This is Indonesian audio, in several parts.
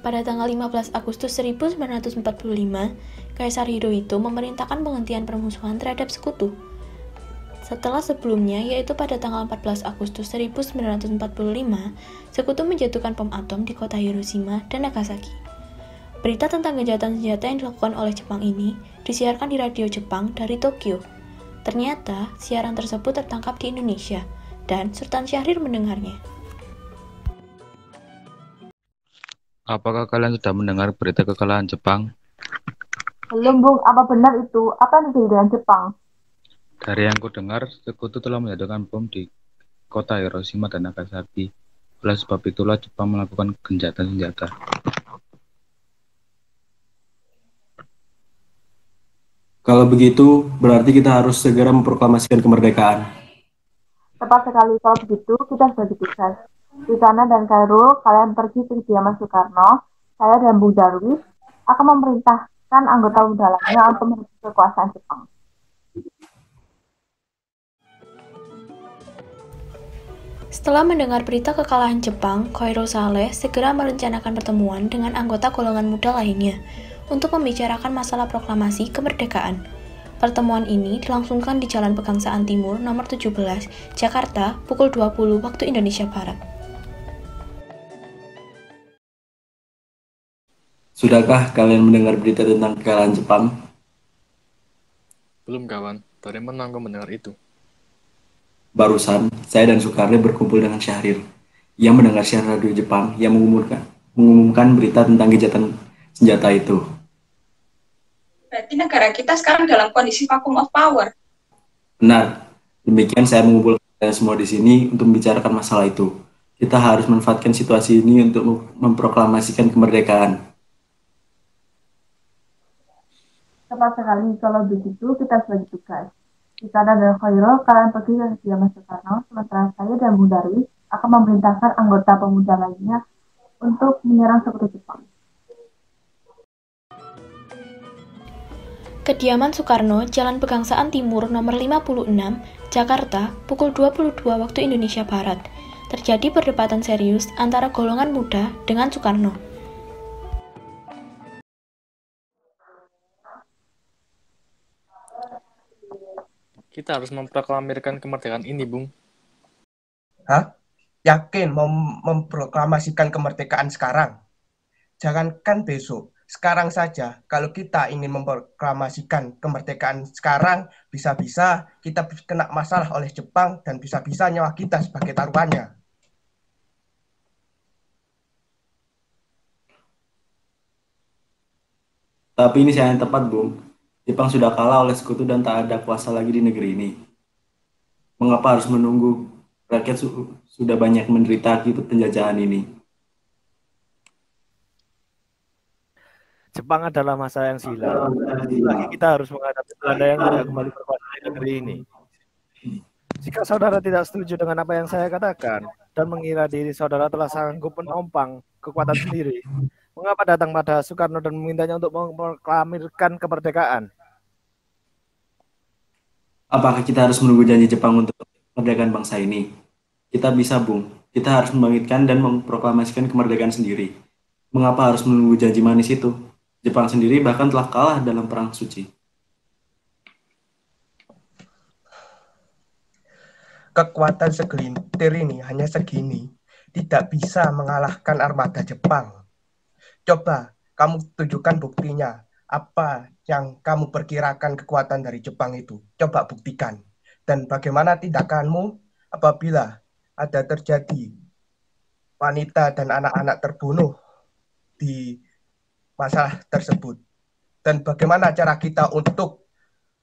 pada tanggal 15 Agustus 1945, Kaisar Hirohito memerintahkan penghentian permusuhan terhadap sekutu. Setelah sebelumnya, yaitu pada tanggal 14 Agustus 1945, sekutu menjatuhkan bom atom di kota Hiroshima dan Nagasaki. Berita tentang kejahatan senjata yang dilakukan oleh Jepang ini disiarkan di radio Jepang dari Tokyo. Ternyata, siaran tersebut tertangkap di Indonesia, dan Sultan Syahrir mendengarnya. Apakah kalian sudah mendengar berita kekalahan Jepang? Belum, Bung. Apa benar itu? Apa yang terjadi dengan Jepang? Dari yang kudengar, sekutu telah menjatuhkan bom di kota Hiroshima dan Nagasaki. Oleh sebab itulah Jepang melakukan gencatan senjata. Kalau begitu, berarti kita harus segera memproklamasikan kemerdekaan. Tepat sekali. Kalau begitu, kita sudah ditugas. Ritana dan Kairul, kalian pergi ke kediaman Soekarno. Saya dan Bung Darwis akan memerintahkan anggota muda lainnya untuk merebut kekuasaan Jepang. Setelah mendengar berita kekalahan Jepang, Khairul Saleh segera merencanakan pertemuan dengan anggota golongan muda lainnya untuk membicarakan masalah proklamasi kemerdekaan. Pertemuan ini dilangsungkan di Jalan Pegangsaan Timur nomor 17, Jakarta, pukul 20 waktu Indonesia Barat. Sudahkah kalian mendengar berita tentang kekalahan Jepang? Belum, kawan. Dari mana kau mendengar itu? Barusan, saya dan Soekarno berkumpul dengan Syahrir. Ia mendengar siaran radio Jepang yang mengumumkan berita tentang gencatan senjata itu. Berarti negara kita sekarang dalam kondisi vacuum of power. Benar. Demikian saya mengumpulkan kalian semua di sini untuk membicarakan masalah itu. Kita harus memanfaatkan situasi ini untuk memproklamasikan kemerdekaan. Tepat sekali. Kalau begitu, kita sudah ditugas. Ritana dan Khairul, kalian pergi ke kediaman Soekarno, sementara saya dan Bung Darwis akan memerintahkan anggota pemuda lainnya untuk menyerang sekutu Jepang. Kediaman Soekarno, Jalan Pegangsaan Timur nomor 56, Jakarta, pukul 22 waktu Indonesia Barat. Terjadi perdebatan serius antara golongan muda dengan Soekarno. Kita harus memproklamirkan kemerdekaan ini, Bung. Hah? Yakin mau memproklamasikan kemerdekaan sekarang? Jangankan besok, sekarang saja. Kalau kita ingin memproklamasikan kemerdekaan sekarang, bisa-bisa kita kena masalah oleh Jepang dan bisa-bisa nyawa kita sebagai taruhannya. Tapi ini saya yang tepat, Bung. Jepang sudah kalah oleh sekutu dan tak ada kuasa lagi di negeri ini. Mengapa harus menunggu? Rakyat sudah banyak menderita akibat penjajahan ini. Jepang adalah masa yang silam. Lagi kita harus menghadapi Belanda yang tidak kembali berkuasa di negeri ini. Jika saudara tidak setuju dengan apa yang saya katakan dan mengira diri saudara telah sanggup menompang kekuatan sendiri, mengapa datang pada Soekarno dan memintanya untuk memproklamirkan kemerdekaan? Apakah kita harus menunggu janji Jepang untuk kemerdekaan bangsa ini? Kita bisa, Bung. Kita harus membangkitkan dan memproklamasikan kemerdekaan sendiri. Mengapa harus menunggu janji manis itu? Jepang sendiri bahkan telah kalah dalam Perang Suci. Kekuatan segelintir ini hanya segini, tidak bisa mengalahkan armada Jepang. Coba kamu tunjukkan buktinya. Apa yang kamu perkirakan kekuatan dari Jepang itu? Coba buktikan. Dan bagaimana tindakanmu apabila ada terjadi wanita dan anak-anak terbunuh di masalah tersebut? Dan bagaimana cara kita untuk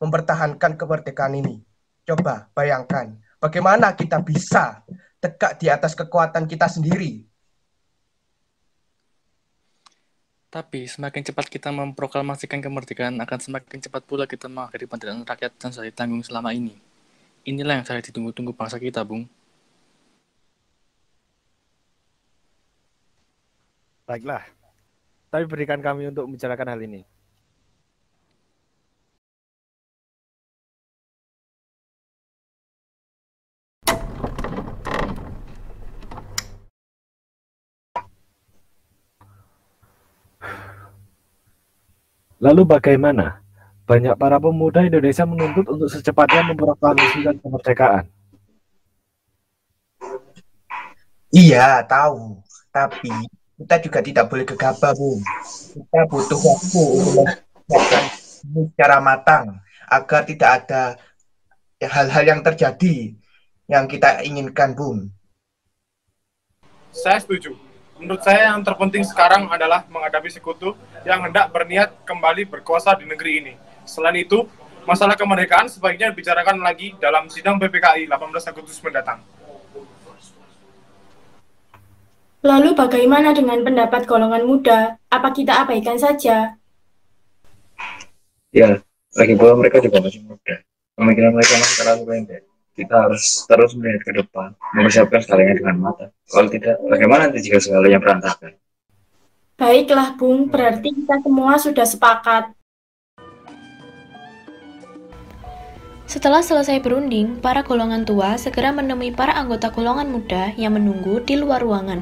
mempertahankan kemerdekaan ini? Coba bayangkan, bagaimana kita bisa tegak di atas kekuatan kita sendiri? Tapi semakin cepat kita memproklamasikan kemerdekaan, akan semakin cepat pula kita mengakhiri penderitaan rakyat dan saya tanggung selama ini. Inilah yang saya ditunggu-tunggu bangsa kita, Bung. Baiklah, tapi berikan kami untuk membicarakan hal ini. Lalu bagaimana? Banyak para pemuda Indonesia menuntut untuk secepatnya memproklamasikan kemerdekaan. Iya, tahu. Tapi kita juga tidak boleh gegabah, Bung. Kita butuh waktu untuk mempersiapkan ini secara matang agar tidak ada hal-hal yang terjadi yang kita inginkan, Bung. Saya setuju. Menurut saya yang terpenting sekarang adalah menghadapi sekutu yang hendak berniat kembali berkuasa di negeri ini. Selain itu, masalah kemerdekaan sebaiknya dibicarakan lagi dalam sidang PPKI 18 Agustus mendatang. Lalu bagaimana dengan pendapat golongan muda? Apa kita abaikan saja? Ya, lagi pula mereka juga masih muda. Pemikiran mereka masih terlalu pendek. Kita harus terus melihat ke depan, mempersiapkan segalanya dengan mata. Kalau tidak, bagaimana nanti jika segalanya berantakan? Baiklah, Bung. Berarti kita semua sudah sepakat. Setelah selesai berunding, para golongan tua segera menemui para anggota golongan muda yang menunggu di luar ruangan.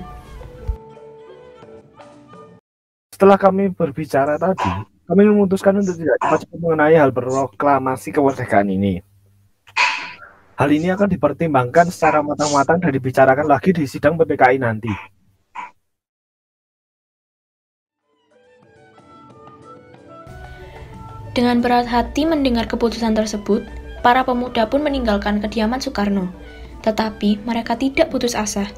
Setelah kami berbicara tadi, kami memutuskan untuk tidak cepat-cepat mengenai hal proklamasi kemerdekaan ini. Hal ini akan dipertimbangkan secara matang-matang dan dibicarakan lagi di sidang PPKI nanti. Dengan berat hati mendengar keputusan tersebut, para pemuda pun meninggalkan kediaman Soekarno. Tetapi mereka tidak putus asa.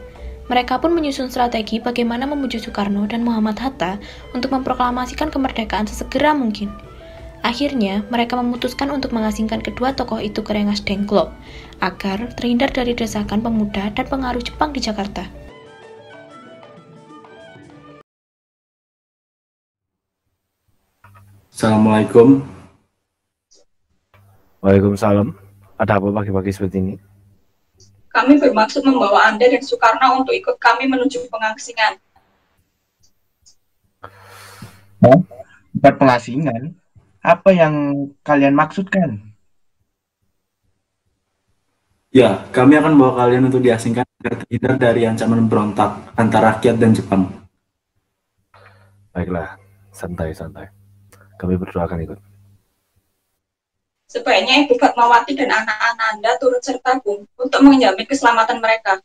Mereka pun menyusun strategi bagaimana memujuk Soekarno dan Muhammad Hatta untuk memproklamasikan kemerdekaan sesegera mungkin. Akhirnya, mereka memutuskan untuk mengasingkan kedua tokoh itu ke Rengas Dengklok, agar terhindar dari desakan pemuda dan pengaruh Jepang di Jakarta. Assalamualaikum. Waalaikumsalam. Ada apa pagi-pagi seperti ini? Kami bermaksud membawa Anda dan Soekarno untuk ikut kami menuju pengasingan. Bukan pengasingan? Apa yang kalian maksudkan? Ya, kami akan membawa kalian untuk diasingkan agar terhindar dari ancaman berontak antara rakyat dan Jepang. Baiklah, santai-santai. Kami berdoa akan ikut. Sebaiknya Ibu Fatmawati dan anak-anak Anda turut serta, Bung, untuk menjamin keselamatan mereka.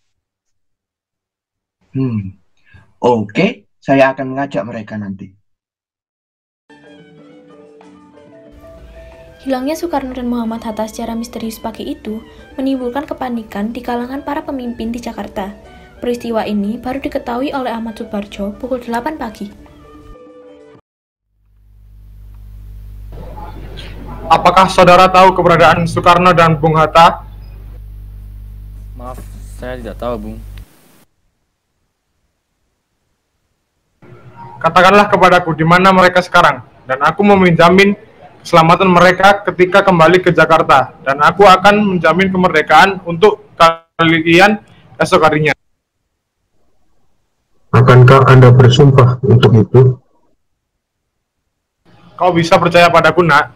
Oke, saya akan mengajak mereka nanti. Hilangnya Soekarno dan Muhammad Hatta secara misterius pagi itu menimbulkan kepanikan di kalangan para pemimpin di Jakarta. Peristiwa ini baru diketahui oleh Ahmad Subarjo pukul 8 pagi. Apakah saudara tahu keberadaan Soekarno dan Bung Hatta? Maaf, saya tidak tahu, Bung. Katakanlah kepadaku di mana mereka sekarang, dan aku menjamin keselamatan mereka ketika kembali ke Jakarta, dan aku akan menjamin kemerdekaan untuk kalian esok harinya. Akankah Anda bersumpah untuk itu? Kau bisa percaya padaku, nak.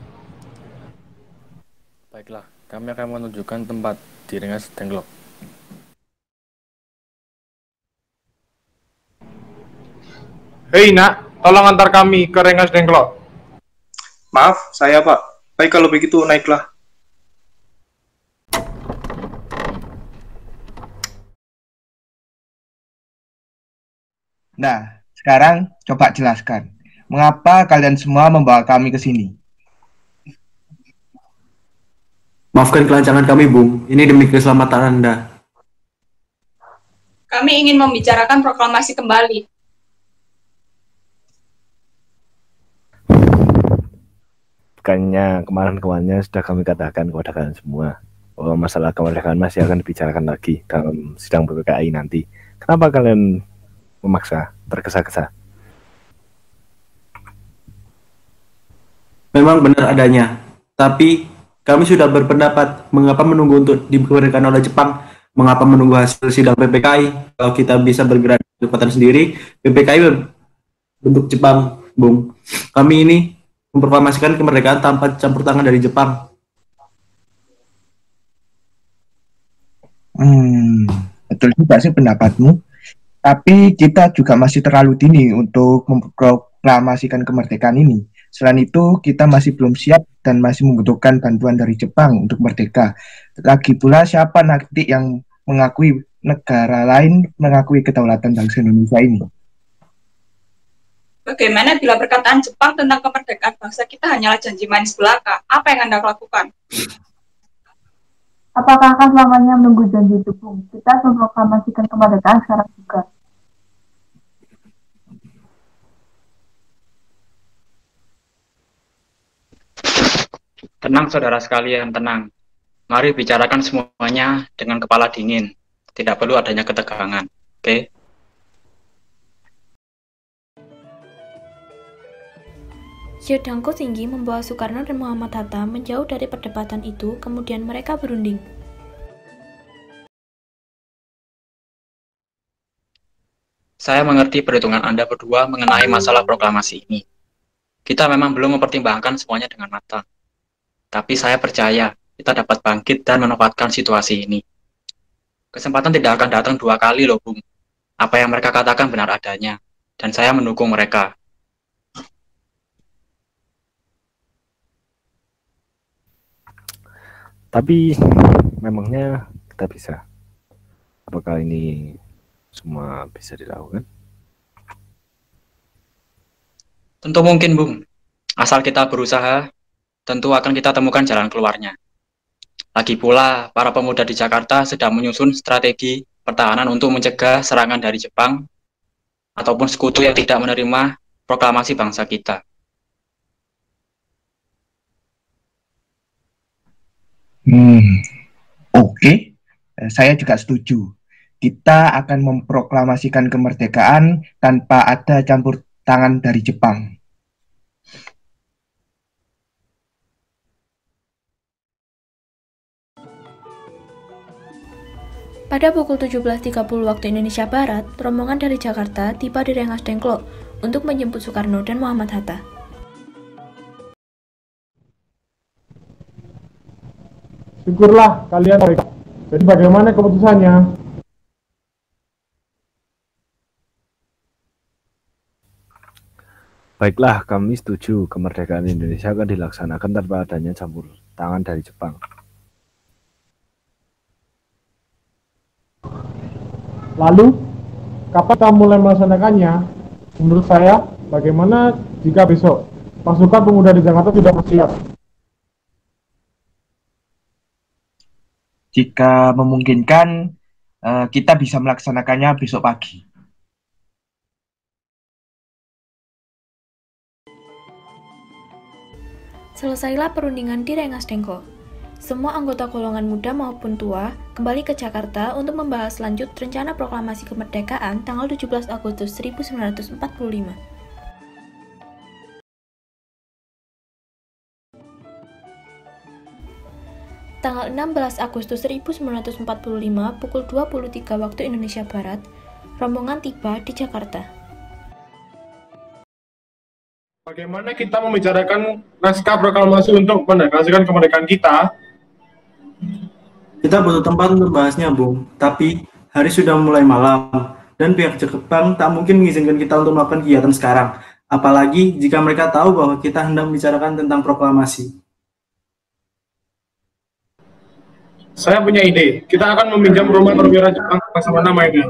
Baiklah, kami akan menunjukkan tempat di Rengas Dengklok. Hei, nak, tolong antar kami ke Rengas Dengklok. Maaf, saya Pak. Baik kalau begitu, naiklah. Nah, sekarang coba jelaskan. Mengapa kalian semua membawa kami ke sini? Maafkan kelancangan kami, Bung. Ini demi keselamatan Anda. Kami ingin membicarakan proklamasi kembali. Bukannya kemarin-kemarinnya sudah kami katakan kepada kalian semua bahwa masalah kemerdekaan masih akan dibicarakan lagi dalam sidang PPKI nanti. Kenapa kalian memaksa, tergesa-gesa? Memang benar adanya, tapi kami sudah berpendapat mengapa menunggu untuk dikemerdekaan oleh Jepang, mengapa menunggu hasil sidang PPKI. Kalau kita bisa bergerak kecepatan sendiri, PPKI bentuk Jepang, Bung. Kami ini memproklamasikan kemerdekaan tanpa campur tangan dari Jepang. Betul juga sih pendapatmu. Tapi kita juga masih terlalu dini untuk memproklamasikan kemerdekaan ini. Selain itu, kita masih belum siap dan masih membutuhkan bantuan dari Jepang untuk merdeka. Lagi pula, siapa nanti yang mengakui negara lain mengakui kedaulatan bangsa Indonesia ini? Bagaimana bila perkataan Jepang tentang kemerdekaan bangsa kita hanyalah janji manis belaka? Apa yang Anda lakukan? Apakah akan selamanya menunggu janji itu, Bung? Kita harus memproklamasikan kemerdekaan sekarang juga. Tenang saudara sekalian, tenang. Mari bicarakan semuanya dengan kepala dingin. Tidak perlu adanya ketegangan. Oke? Yodangko tinggi membawa Soekarno dan Muhammad Hatta menjauh dari perdebatan itu, kemudian mereka berunding. Saya mengerti perhitungan Anda berdua mengenai masalah proklamasi ini. Kita memang belum mempertimbangkan semuanya dengan matang. Tapi saya percaya kita dapat bangkit dan memanfaatkan situasi ini. Kesempatan tidak akan datang 2 kali loh, Bung. Apa yang mereka katakan benar adanya, dan saya mendukung mereka. Tapi memangnya kita bisa? Apakah ini semua bisa dilakukan? Tentu mungkin, Bung. Asal kita berusaha, tentu akan kita temukan jalan keluarnya. Lagi pula, para pemuda di Jakarta sedang menyusun strategi pertahanan untuk mencegah serangan dari Jepang ataupun sekutu yang tidak menerima proklamasi bangsa kita. Oke. Saya juga setuju. Kita akan memproklamasikan kemerdekaan tanpa ada campur tangan dari Jepang. Pada pukul 17.30 waktu Indonesia Barat, rombongan dari Jakarta tiba di Rengas Dengklok untuk menjemput Soekarno dan Muhammad Hatta. Syukurlah kalian mereka. Jadi bagaimana keputusannya? Baiklah, kami setuju kemerdekaan Indonesia akan dilaksanakan tanpa adanya campur tangan dari Jepang. Lalu, kapan kita mulai melaksanakannya? Menurut saya, bagaimana jika besok pasukan pemuda di Jakarta sudah bersiap? Jika memungkinkan, kita bisa melaksanakannya besok pagi. Selesailah perundingan di Rengas Dengklok. Semua anggota golongan muda maupun tua kembali ke Jakarta untuk membahas lanjut rencana proklamasi kemerdekaan tanggal 17 Agustus 1945. Tanggal 16 Agustus 1945 pukul 23 waktu Indonesia Barat, rombongan tiba di Jakarta. Bagaimana kita membicarakan naskah proklamasi untuk mendeklarasikan kemerdekaan kita? Kita butuh tempat untuk membahasnya, Bung. Tapi hari sudah mulai malam dan pihak Jepang tak mungkin mengizinkan kita untuk melakukan kegiatan sekarang. Apalagi jika mereka tahu bahwa kita hendak membicarakan tentang proklamasi. Saya punya ide. Kita akan meminjam rumah perwira Jepang bersama namanya.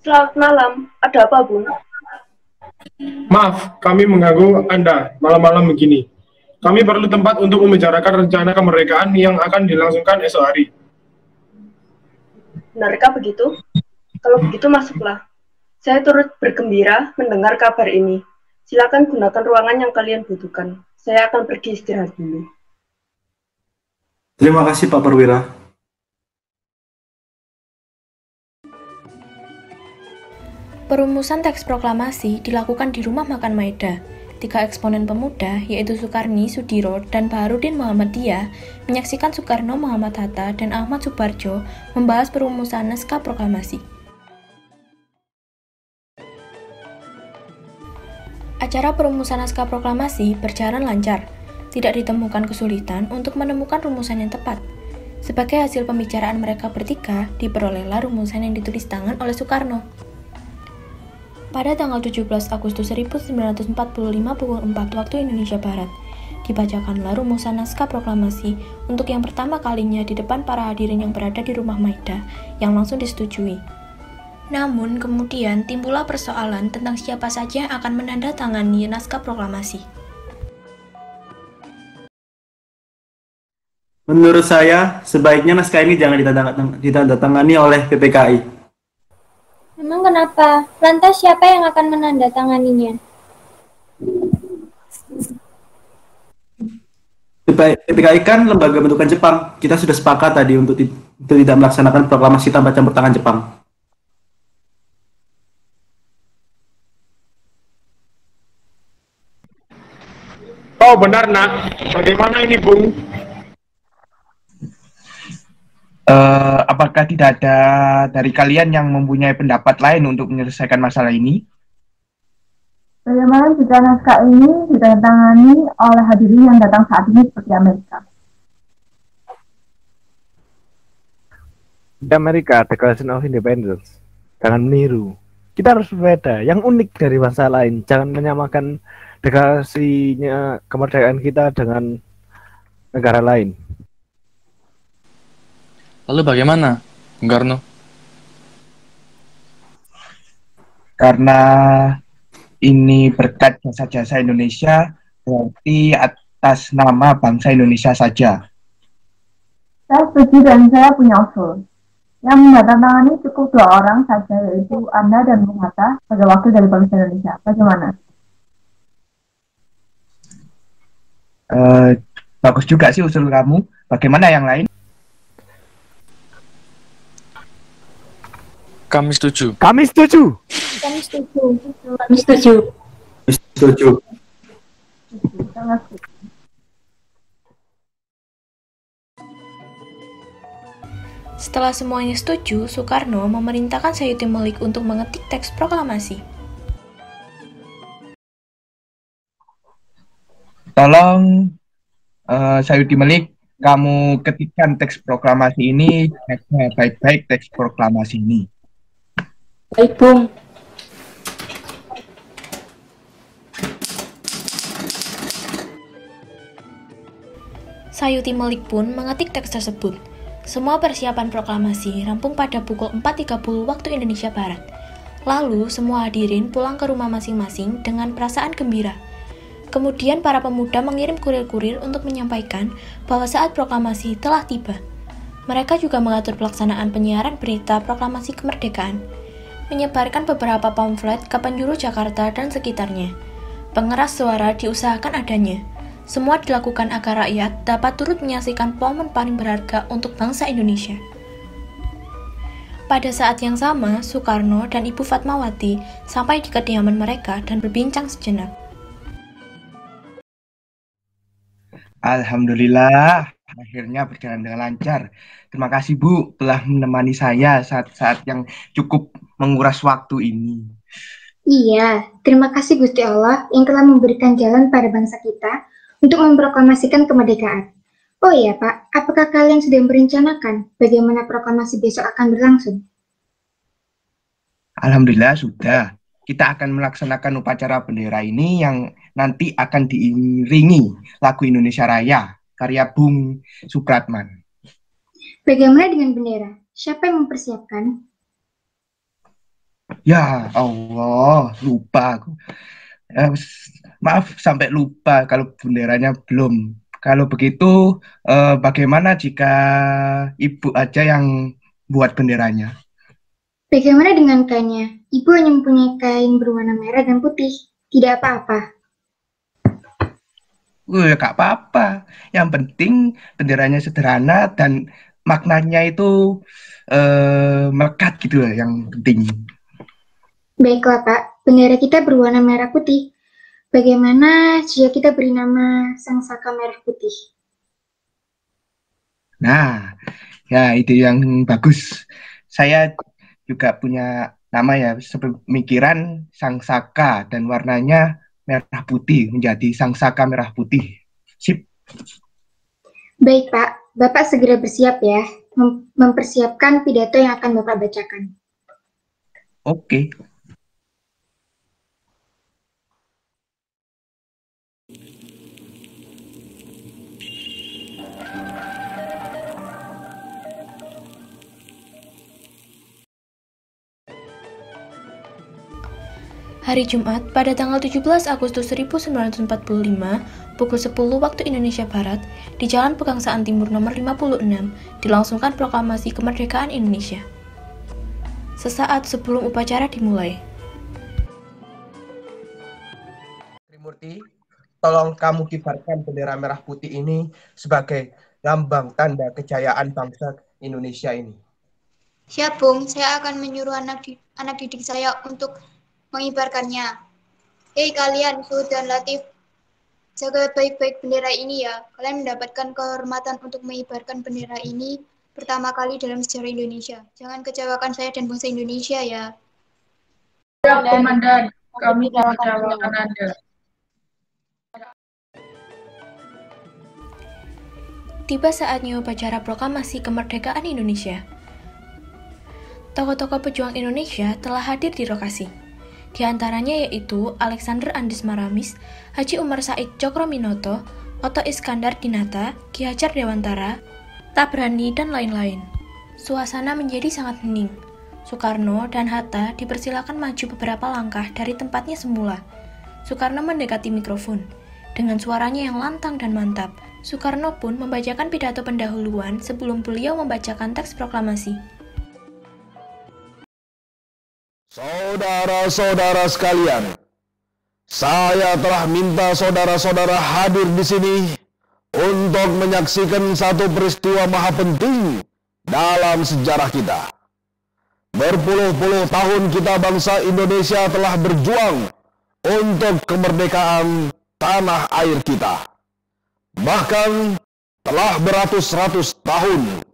Selamat malam. Ada apa, Bung? Maaf, kami mengganggu Anda malam-malam begini. Kami perlu tempat untuk membicarakan rencana kemerdekaan yang akan dilangsungkan esok hari. Benarkah begitu? Kalau begitu, masuklah. Saya turut bergembira mendengar kabar ini. Silakan gunakan ruangan yang kalian butuhkan. Saya akan pergi istirahat dulu. Terima kasih, Pak Perwira. Perumusan teks proklamasi dilakukan di Rumah Makan Maeda. 3 eksponen pemuda, yaitu Soekarni, Sudiro, dan Baharudin Muhammadiyah, menyaksikan Soekarno, Muhammad Hatta, dan Ahmad Subarjo membahas perumusan naskah proklamasi. Acara perumusan naskah proklamasi berjalan lancar. Tidak ditemukan kesulitan untuk menemukan rumusan yang tepat. Sebagai hasil pembicaraan mereka bertiga, diperolehlah rumusan yang ditulis tangan oleh Soekarno. Pada tanggal 17 Agustus 1945 pukul 4 waktu Indonesia Barat, dibacakanlah rumusan naskah proklamasi untuk yang pertama kalinya di depan para hadirin yang berada di Rumah Maida yang langsung disetujui. Namun kemudian timbullah persoalan tentang siapa saja yang akan menandatangani naskah proklamasi. Menurut saya, sebaiknya naskah ini jangan ditandatangani oleh PPKI. Memang kenapa? Lantas siapa yang akan menandatanganinya? PPKI kan lembaga bentukan Jepang. Kita sudah sepakat tadi untuk tidak melaksanakan proklamasi tanpa campur tangan Jepang. Oh benar nak, bagaimana ini Bung? Apakah tidak ada dari kalian yang mempunyai pendapat lain untuk menyelesaikan masalah ini? Bagaimana jika naskah ini ditandatangani oleh hadirin yang datang saat ini seperti Amerika? Di Amerika, Declaration of Independence. Jangan meniru. Kita harus berbeda, yang unik dari bangsa lain. Jangan menyamakan deklarasinya kemerdekaan kita dengan negara lain. Lalu bagaimana, Bung Karno? Karena ini berkat jasa-jasa Indonesia, berarti atas nama bangsa Indonesia saja. Saya setuju dan saya punya usul. Yang menandatangani cukup 2 orang saja, yaitu Anda dan Bung Hatta sebagai wakil dari bangsa Indonesia. Bagaimana? Bagus juga sih usul kamu. Bagaimana yang lain? Kami setuju. Kami setuju. Kami setuju. Setuju. Setelah semuanya setuju, Soekarno memerintahkan Sayuti Melik untuk mengetik teks proklamasi. Tolong Sayuti Melik, kamu ketikkan teks proklamasi ini, baik-baik teks proklamasi ini. Baik, Bung. Sayuti Melik pun mengetik teks tersebut. Semua persiapan proklamasi rampung pada pukul 4.30 waktu Indonesia Barat. Lalu, semua hadirin pulang ke rumah masing-masing dengan perasaan gembira. Kemudian para pemuda mengirim kurir-kurir untuk menyampaikan bahwa saat proklamasi telah tiba. Mereka juga mengatur pelaksanaan penyiaran berita proklamasi kemerdekaan, menyebarkan beberapa pamflet ke penjuru Jakarta dan sekitarnya. Pengeras suara diusahakan adanya. Semua dilakukan agar rakyat dapat turut menyaksikan momen paling berharga untuk bangsa Indonesia. Pada saat yang sama, Soekarno dan Ibu Fatmawati sampai di kediaman mereka dan berbincang sejenak. Alhamdulillah, akhirnya berjalan dengan lancar. Terima kasih Bu telah menemani saya saat-saat yang cukup menguras waktu ini. Iya, terima kasih Gusti Allah yang telah memberikan jalan pada bangsa kita untuk memproklamasikan kemerdekaan. Oh iya Pak, apakah kalian sudah merencanakan bagaimana proklamasi besok akan berlangsung? Alhamdulillah sudah. Kita akan melaksanakan upacara bendera ini yang nanti akan diiringi lagu Indonesia Raya, karya Bung Supratman. Bagaimana dengan bendera? Siapa yang mempersiapkan? Ya Allah, lupa aku. Maaf sampai lupa kalau benderanya belum. Kalau begitu, bagaimana jika Ibu aja yang buat benderanya? Bagaimana dengan kainnya? Ibu hanya mempunyai kain berwarna merah dan putih. Tidak apa-apa. Gak apa-apa. Yang penting benderanya sederhana dan maknanya itu melekat gitu yang penting. Baiklah Pak, bendera kita berwarna merah putih. Bagaimana jika kita beri nama Sang Saka Merah Putih? Nah, ya ide yang bagus. Saya juga punya nama ya, sepemikiran Sang Saka dan warnanya merah putih menjadi Sang Saka Merah Putih. Sip. Baik Pak, Bapak segera bersiap ya, mempersiapkan pidato yang akan Bapak bacakan. Oke. Hari Jumat, pada tanggal 17 Agustus 1945, pukul 10 waktu Indonesia Barat, di Jalan Pegangsaan Timur nomor 56, dilangsungkan proklamasi kemerdekaan Indonesia. Sesaat sebelum upacara dimulai. Trimurti, tolong kamu kibarkan bendera merah putih ini sebagai lambang tanda kejayaan bangsa Indonesia ini. Siap, Bung. Saya akan menyuruh anak didik saya untuk mengibarkannya. Hei kalian, Sud dan Latif, jaga baik-baik bendera ini ya. Kalian mendapatkan kehormatan untuk mengibarkan bendera ini pertama kali dalam sejarah Indonesia. Jangan kecewakan saya dan bangsa Indonesia ya. Siap, Komandan. Kami mengecewakan Anda. Tiba saatnya upacara proklamasi kemerdekaan Indonesia. Tokoh-tokoh pejuang Indonesia telah hadir di lokasi. Di antaranya yaitu Alexander Andes Maramis, Haji Umar Said Cokro-Minoto, Oto Iskandar Dinata, Ki Hajar Dewantara, Tabrani, dan lain-lain. Suasana menjadi sangat hening. Soekarno dan Hatta dipersilakan maju beberapa langkah dari tempatnya semula. Soekarno mendekati mikrofon. Dengan suaranya yang lantang dan mantap, Soekarno pun membacakan pidato pendahuluan sebelum beliau membacakan teks proklamasi. Saudara-saudara sekalian, saya telah minta saudara-saudara hadir di sini untuk menyaksikan satu peristiwa maha penting dalam sejarah kita. Berpuluh-puluh tahun kita bangsa Indonesia telah berjuang untuk kemerdekaan tanah air kita. Bahkan telah beratus-ratus tahun.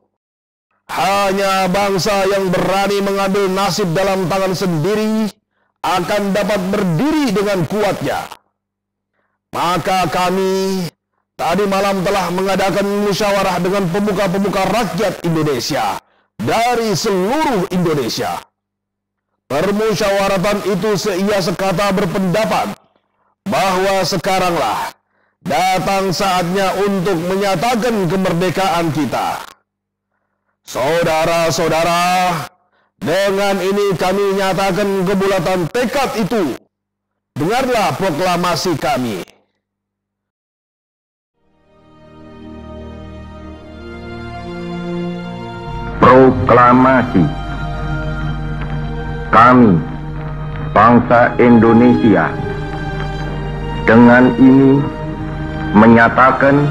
Hanya bangsa yang berani mengambil nasib dalam tangan sendiri akan dapat berdiri dengan kuatnya. Maka kami tadi malam telah mengadakan musyawarah dengan pemuka-pemuka rakyat Indonesia dari seluruh Indonesia. Permusyawaratan itu seia sekata berpendapat bahwa sekaranglah datang saatnya untuk menyatakan kemerdekaan kita. Saudara-saudara, dengan ini kami nyatakan kebulatan tekad itu. Dengarlah proklamasi kami. Proklamasi. Kami, bangsa Indonesia, dengan ini menyatakan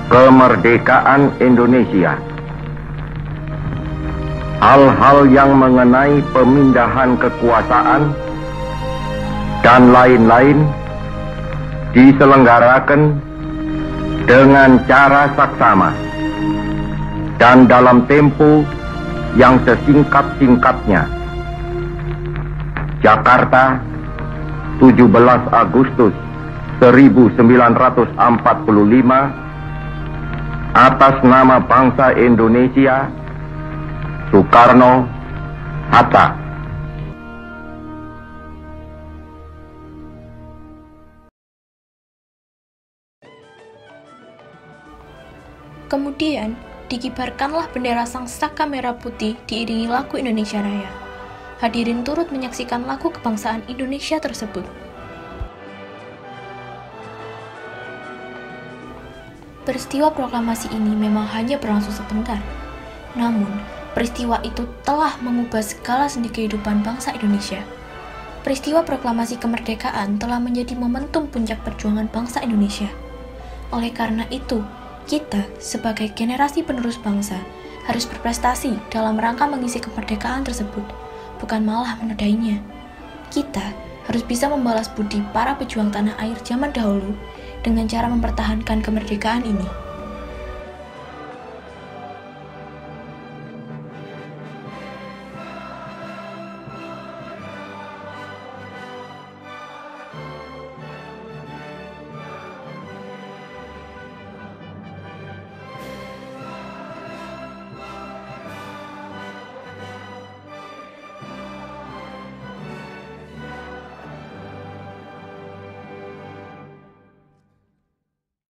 kemerdekaan Indonesia. Hal-hal yang mengenai pemindahan kekuasaan dan lain-lain diselenggarakan dengan cara saksama dan dalam tempo yang sesingkat-singkatnya. Jakarta, 17 Agustus 1945, atas nama bangsa Indonesia, Soekarno, Hatta. Kemudian, dikibarkanlah bendera sang saka merah putih diiringi lagu Indonesia Raya. Hadirin turut menyaksikan lagu kebangsaan Indonesia tersebut. Peristiwa proklamasi ini memang hanya berlangsung sebentar. Namun, peristiwa itu telah mengubah segala sendi kehidupan bangsa Indonesia. Peristiwa proklamasi kemerdekaan telah menjadi momentum puncak perjuangan bangsa Indonesia. Oleh karena itu, kita sebagai generasi penerus bangsa harus berprestasi dalam rangka mengisi kemerdekaan tersebut, bukan malah menodainya. Kita harus bisa membalas budi para pejuang tanah air zaman dahulu dengan cara mempertahankan kemerdekaan ini.